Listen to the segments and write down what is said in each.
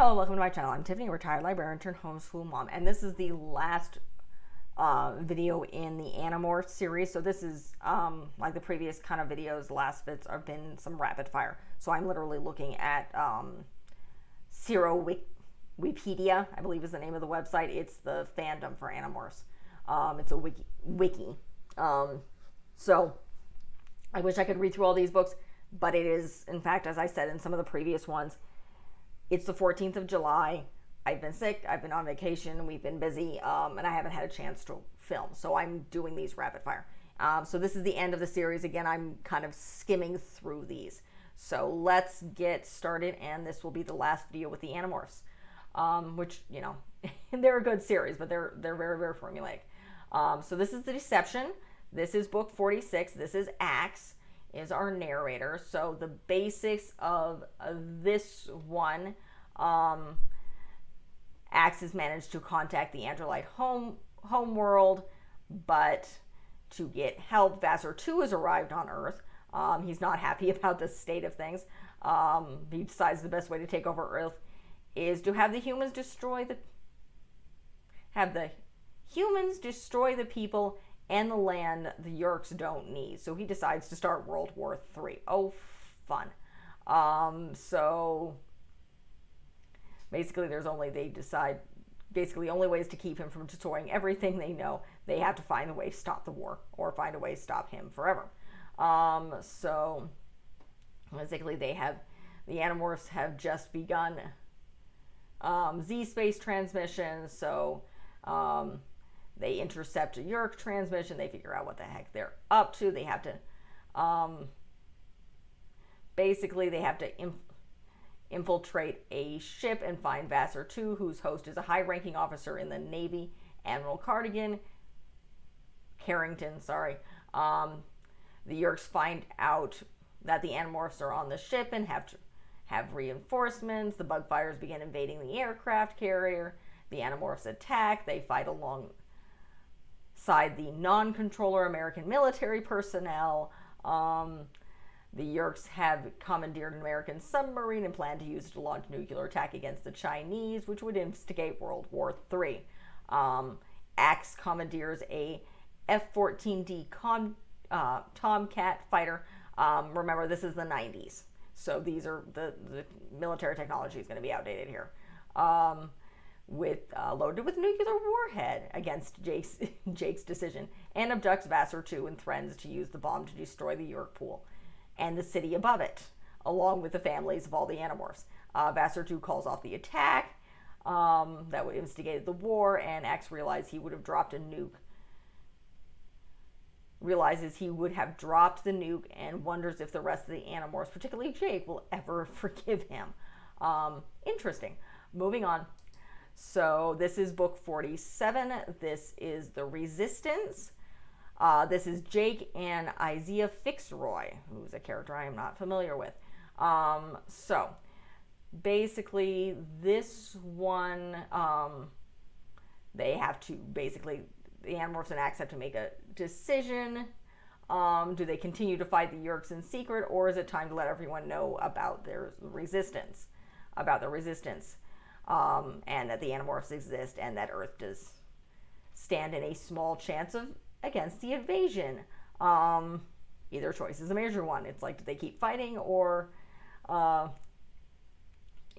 Hello, welcome to my channel. I'm Tiffany, a retired librarian turned homeschool mom, and this is the last video in the Animorphs series. So this is like the previous kind of videos. The last bits have been some rapid fire. So I'm literally looking at Wikipedia, I believe is the name of the website. It's the fandom for Animorphs. It's a wiki. So I wish I could read through all these books, but it is, in fact, as I said in some of the previous ones, it's the 14th of July. I've been sick, I've been on vacation, we've been busy, and I haven't had a chance to film. So I'm doing these rapid fire. So this is the end of the series. Again, I'm kind of skimming through these. So let's get started, and this will be the last video with the Animorphs, which, you know, they're a good series, but they're very, very formulaic. So this is The Deception. This is book 46. This is Axe, is our narrator. So the basics of this one, Axe has managed to contact the Androlite home world, but to get help, Vassar 2 has arrived on Earth. He's not happy about the state of things. He decides the best way to take over Earth is to have the humans destroy the people and the land the Yeerks don't need. So he decides to start World War III. Oh, fun. So basically only ways to keep him from destroying everything they know. They have to find a way to stop the war, or find a way to stop him forever. So basically the Animorphs have just begun Z-space transmissions. So they intercept a Yeerk transmission. They figure out what the heck they're up to. They have to, infiltrate a ship and find Vassar 2, whose host is a high-ranking officer in the Navy, Admiral Carrington. The Yeerks find out that the Animorphs are on the ship and have reinforcements. The Bugfires begin invading the aircraft carrier. The Animorphs attack. They fight alongside the non-controller American military personnel. The Yeerks have commandeered an American submarine and plan to use it to launch a nuclear attack against the Chinese, which would instigate World War III. Axe commandeers a F-14D Tomcat fighter. Remember, this is the 90s, so these are the military technology is going to be outdated here. Loaded with nuclear warhead against Jake's decision, and abducts Vassar 2 and threatens to use the bomb to destroy the Yeerk pool and the city above it, along with the families of all the Animorphs. Vassar 2 calls off the attack that would instigate the war, and Axe realizes he would have dropped the nuke and wonders if the rest of the Animorphs, particularly Jake, will ever forgive him. Interesting. Moving on. So this is book 47. This is The Resistance. This is Jake and Isaiah Fitzroy, who's a character I am not familiar with. So basically this one, the Animorphs and Axe have to make a decision. Do they continue to fight the Yeerks in secret, or is it time to let everyone know about the resistance? And that the Animorphs exist, and that Earth does stand in a small chance against the invasion. Either choice is a major one. It's like, do they keep fighting, or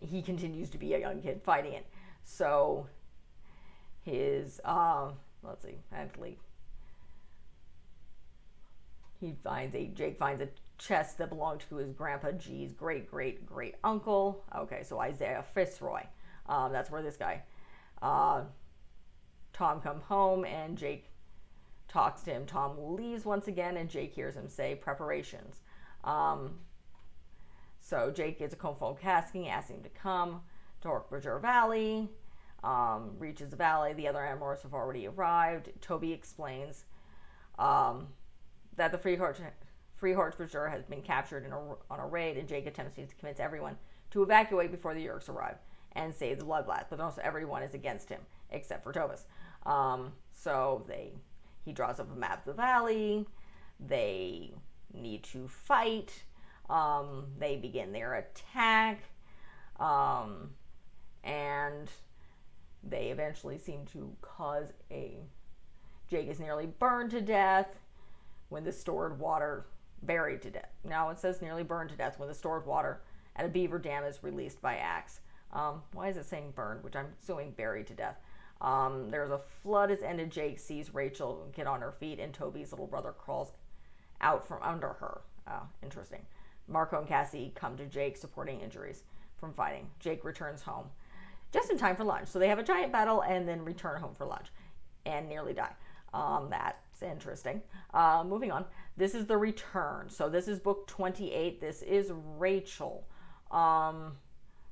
he continues to be a young kid fighting it? So his Jake finds a chest that belonged to his grandpa G's great uncle. Okay, so Isaiah Fitzroy. That's where this guy, Tom, come home, and Jake talks to him. Tom leaves once again, and Jake hears him say preparations. So Jake gets a phone asking him to come to Orkbridger Valley. Reaches the valley. The other Animorphs have already arrived. Toby explains that the Free Horse has been captured on a raid, and Jake attempts to convince everyone to evacuate before the Yeerks arrive and save the Bloodbath, but almost everyone is against him except for Tobus. So he draws up a map of the valley. They need to fight. They begin their attack. and they eventually seem to cause Jake is nearly burned to death when the stored water, buried to death. Now it says nearly burned to death when the stored water at a beaver dam is released by Axe. Why is it saying burned, which I'm assuming buried to death? There's a flood has ended. Jake sees Rachel get on her feet, and Toby's little brother crawls out from under her. Interesting. Marco and Cassie come to Jake, supporting injuries from fighting. Jake returns home just in time for lunch. So they have a giant battle and then return home for lunch and nearly die. That's interesting. Moving on. This is the return. So this is book 28. This is Rachel.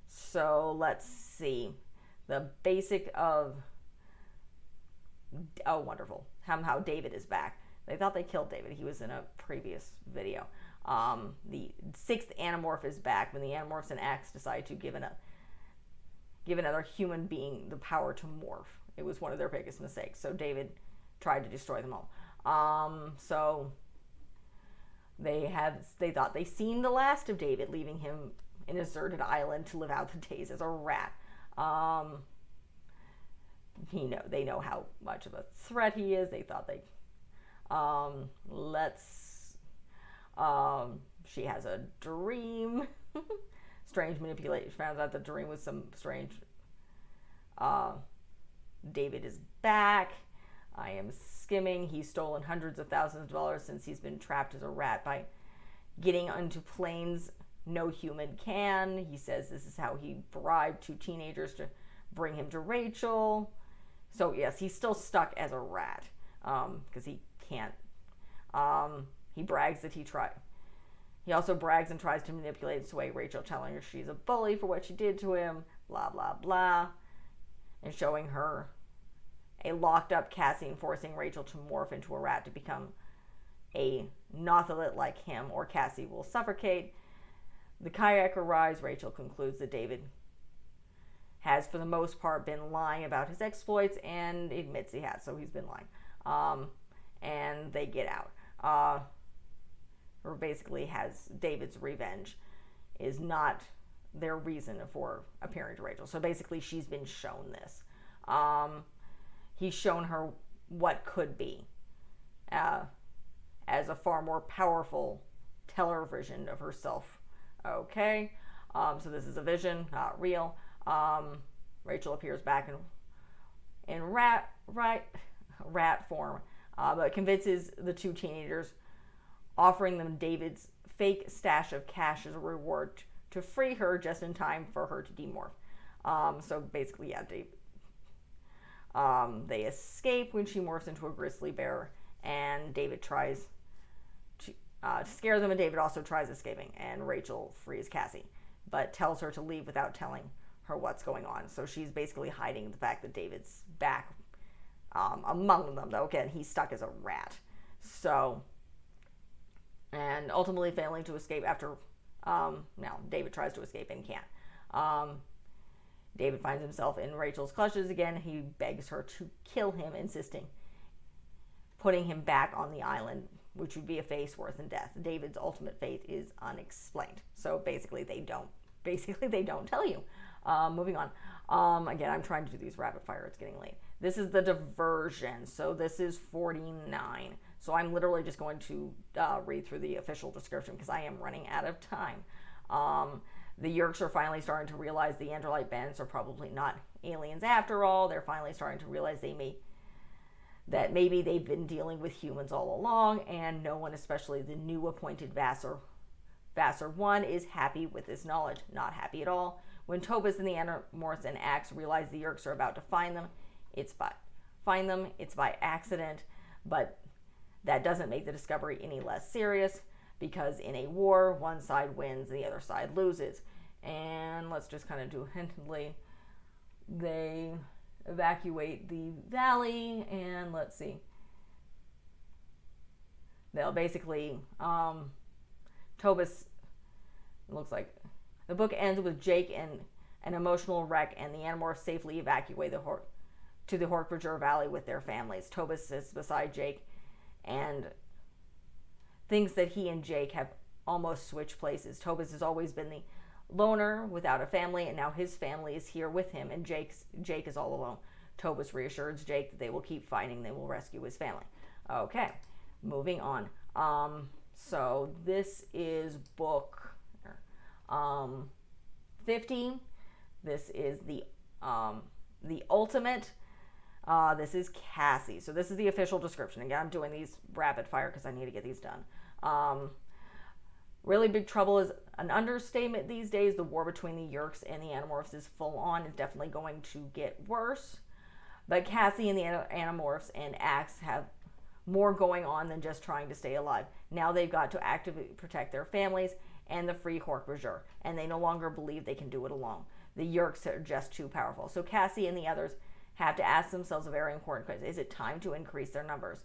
So let's see. The basic of... Oh, wonderful. Somehow David is back. They thought they killed David. He was in a previous video. The sixth Animorph is back when the Animorphs and Axe decide to give another human being the power to morph. It was one of their biggest mistakes. So David tried to destroy them all. So they thought they seen the last of David, leaving him in a deserted island to live out the days as a rat. They know how much of a threat he is. They thought they she has a dream. Strange manipulation. Found out the dream was some strange. David is back. I am skimming. He's stolen hundreds of thousands of dollars since he's been trapped as a rat by getting onto planes no human can. He says this is how he bribed two teenagers to bring him to Rachel. So yes, he's still stuck as a rat because he can't. He brags that he tried. He also brags and tries to manipulate his way Rachel, telling her she's a bully for what she did to him, blah, blah, blah, and showing her a locked up Cassie and forcing Rachel to morph into a rat to become a Nothalit like him, or Cassie will suffocate. The kayak arrives. Rachel concludes that David has, for the most part, been lying about his exploits and admits he has, so he's been lying. And they get out. Or basically has David's revenge is not their reason for appearing to Rachel. So basically she's been shown this. He's shown her what could be as a far more powerful teller version of herself. Okay, so this is a vision, not real. Rachel appears back in rat form, but convinces the two teenagers, offering them David's fake stash of cash as a reward to free her just in time for her to demorph. So basically, yeah, they escape when she morphs into a grizzly bear, and David tries to scare them, and David also tries escaping, and Rachel frees Cassie, but tells her to leave without telling her what's going on. So she's basically hiding the fact that David's back among them, though again, he's stuck as a rat. So, and ultimately failing to escape after, now David tries to escape and can't. David finds himself in Rachel's clutches again. He begs her to kill him, insisting, putting him back on the island, which would be a face worse than death. David's ultimate fate is unexplained. So basically they don't tell you. Moving on. Again, I'm trying to do these rapid fire. It's getting late. This is the diversion. So this is 49. So I'm literally just going to read through the official description because I am running out of time. The Yeerks are finally starting to realize the Androlite bandits are probably not aliens after all. They're finally starting to realize that maybe they've been dealing with humans all along, and no one, especially the new appointed Vassar 1, is happy with this knowledge. Not happy at all. When Tobus and the Animorphs and Axe realize the Yeerks are about to find them, it's by accident, but that doesn't make the discovery any less serious, because in a war, one side wins, the other side loses. And let's just kind of do hintedly. They evacuate the valley, and let's see. They'll basically, Tobus, looks like the book ends with Jake in an emotional wreck, and the Animorphs safely evacuate to the Hork-Bajir Valley with their families. Tobus sits beside Jake and thinks that he and Jake have almost switched places. Tobus has always been the loner without a family, and now his family is here with him, and Jake is all alone. Tobus reassures Jake that they will keep fighting, they will rescue his family. Okay, moving on. So this is book 50. This is the ultimate. This is Cassie. So this is the official description. Again, I'm doing these rapid fire because I need to get these done. Really big trouble is an understatement these days. The war between the Yeerks and the Animorphs is full on. It's definitely going to get worse. But Cassie and the Animorphs and Axe have more going on than just trying to stay alive. Now they've got to actively protect their families and the free Hork-Bajir, and they no longer believe they can do it alone. The Yeerks are just too powerful. So Cassie and the others have to ask themselves a very important question. Is it time to increase their numbers?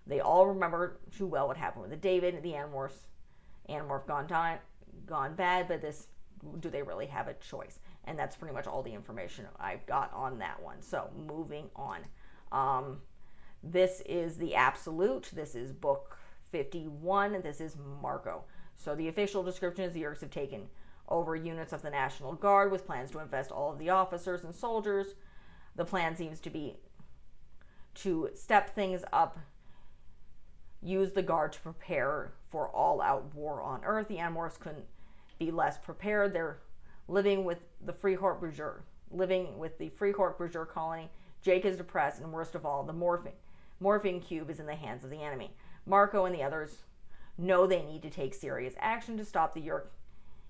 They all remember too well what happened with the David, the Animorph gone bad, but do they really have a choice? And that's pretty much all the information I've got on that one. So moving on. This is the Absolute. This is book 51. This is Marco. So the official description is the Yeerks have taken over units of the National Guard with plans to invest all of the officers and soldiers. The plan seems to be to step things up, use the Guard to prepare for all-out war on Earth. The Animorphs couldn't be less prepared. They're living with the free Hork-Bajir colony. Jake is depressed, and worst of all, the morphing cube is in the hands of the enemy. Marco and the others know they need to take serious action to stop the Yeerk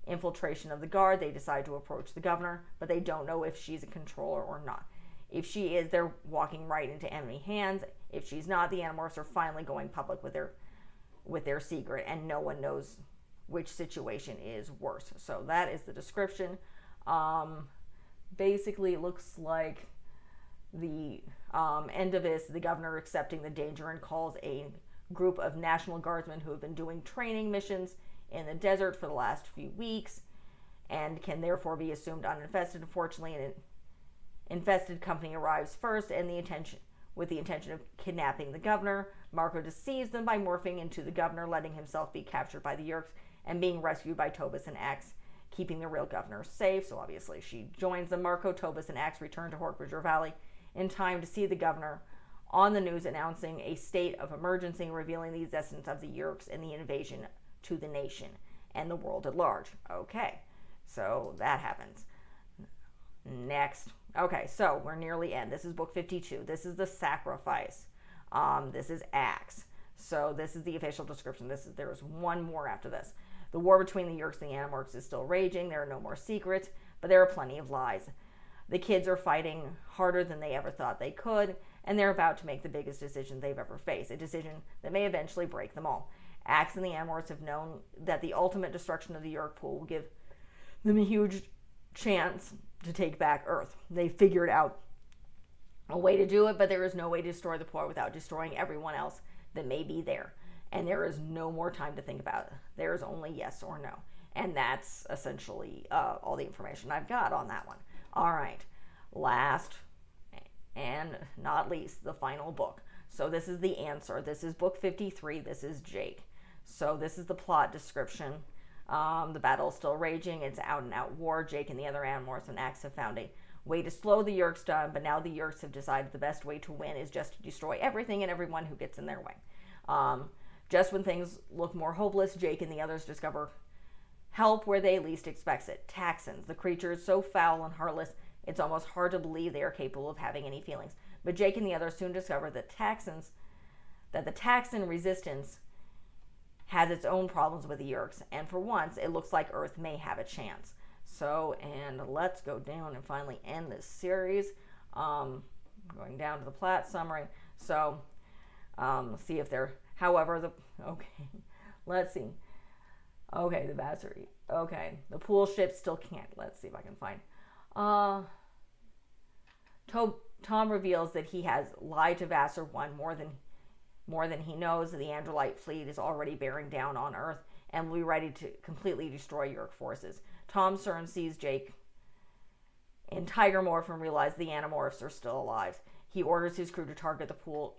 infiltration of the Guard. They decide to approach the governor, but they don't know if she's a controller or not. If she is, they're walking right into enemy hands. If she's not, the Animorphs are finally going public with their secret, and no one knows which situation is worse. So that is the description. Basically, it looks like the end of this, the governor accepting the danger and calls a group of National Guardsmen who have been doing training missions in the desert for the last few weeks and can therefore be assumed uninfested. Unfortunately, an infested company arrives first with the intention of kidnapping the governor. Marco deceives them by morphing into the governor, letting himself be captured by the Yeerks and being rescued by Tobus and Axe, keeping the real governor safe. So obviously she joins them. Marco, Tobus, and Axe return to Hork-Bajir Valley in time to see the governor on the news announcing a state of emergency, revealing the existence of the Yeerks and the invasion to the nation and the world at large. Okay, so that happens. Next. Okay, so we're nearly end. This is book 52. This is the Sacrifice. This is Axe. So this is the official description. There's one more after this. The war between the Yeerks and the Animorphs is still raging. There are no more secrets, but there are plenty of lies. The kids are fighting harder than they ever thought they could, and they're about to make the biggest decision they've ever faced, a decision that may eventually break them all. Axe and the Animorphs have known that the ultimate destruction of the Yeerk pool will give them a huge chance to take back Earth. They figured out a way to do it, but there is no way to destroy the pool without destroying everyone else that may be there. And there is no more time to think about it. There is only yes or no. And that's essentially all the information I've got on that one. All right, last and not least, the final book. So this is the answer. This is book 53. This is Jake. So this is the plot description. The battle is still raging. It's out and out war. Jake and the other Animorphs and Axe have found a way to slow the Yeerks down, but now the Yeerks have decided the best way to win is just to destroy everything and everyone who gets in their way. Just when things look more hopeless, Jake and the others discover help where they least expect it. Taxons, the creatures so foul and heartless, it's almost hard to believe they are capable of having any feelings. But Jake and the others soon discover that the Taxon resistance has its own problems with the Yeerks, and for once, it looks like Earth may have a chance. So, and let's go down and finally end this series. Going down to the plot summary. So, see if they're, however, let's see. Okay, the battery. Okay, the pool ship still can't. Let's see if I can find. Tom reveals that he has lied to Vassar 1 more than he knows. The Androlite fleet is already bearing down on Earth and will be ready to completely destroy Yeerk forces. Tom Cern sees Jake in Tiger Morph and realizes the Animorphs are still alive. He orders his crew to target the pool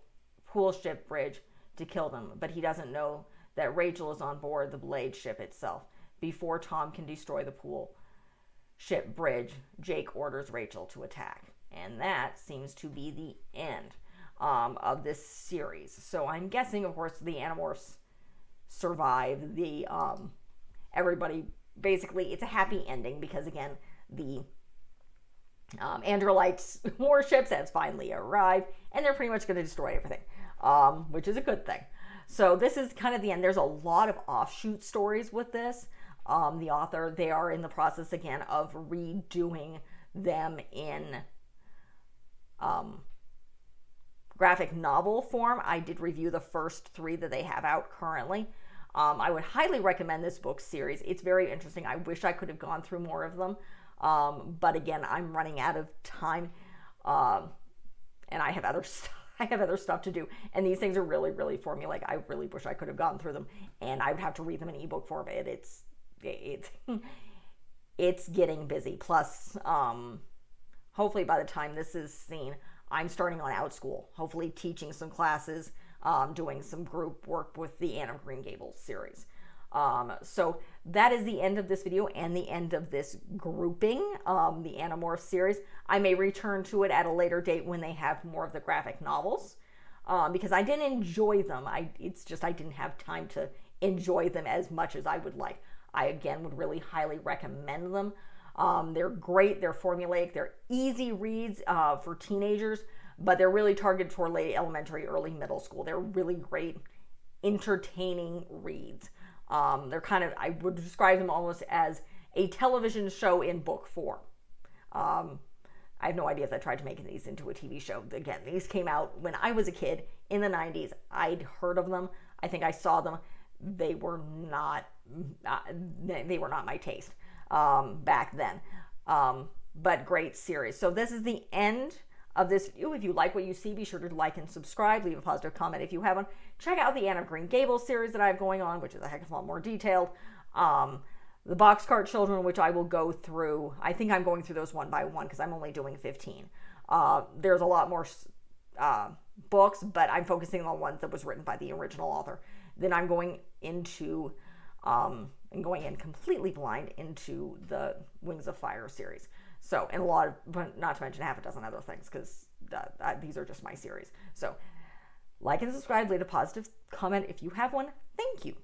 ship bridge to kill them, but he doesn't know that Rachel is on board the Blade ship itself before Tom can destroy the pool ship bridge, Jake orders Rachel to attack. And that seems to be the end of this series. So I'm guessing, of course, the Animorphs survive. Everybody, basically, it's a happy ending because, again, the Androlites warships has finally arrived, and they're pretty much going to destroy everything, which is a good thing. So this is kind of the end. There's a lot of offshoot stories with this. The author, they are in the process, again, of redoing them in graphic novel form. I did review the first 3 that they have out currently. I would highly recommend this book series. It's very interesting. I wish I could have gone through more of them. But again, I'm running out of time. And I have other stuff to do. And these things are really, really formulaic. I really wish I could have gone through them. And I would have to read them in ebook form. It's getting busy. Plus, hopefully by the time this is seen, I'm starting on Outschool. Hopefully teaching some classes, doing some group work with the Anne of Green Gables series. So that is the end of this video and the end of this grouping, the Animorphs series. I may return to it at a later date when they have more of the graphic novels, because I didn't enjoy them. It's just I didn't have time to enjoy them as much as I would like. I, again, would really highly recommend them. They're great. They're formulaic. They're easy reads for teenagers, but they're really targeted for late elementary, early middle school. They're really great, entertaining reads. They're kind of, I would describe them almost as a television show in book form. I have no idea if I tried to make these into a TV show. Again, these came out when I was a kid in the 90s. I'd heard of them. I think I saw them. They were not my taste back then. But great series. So this is the end of this video. If you like what you see, be sure to like and subscribe. Leave a positive comment if you haven't. Check out the Anne of Green Gables series that I have going on, which is a heck of a lot more detailed. The Boxcar Children, which I will go through. I think I'm going through those one by one because I'm only doing 15. There's a lot more books, but I'm focusing on ones that was written by the original author. Then I'm going into and going in completely blind into the Wings of Fire series. So, and a lot of, but not to mention half a dozen other things, because these are just my series. So, like and subscribe, leave a positive comment if you have one. Thank you.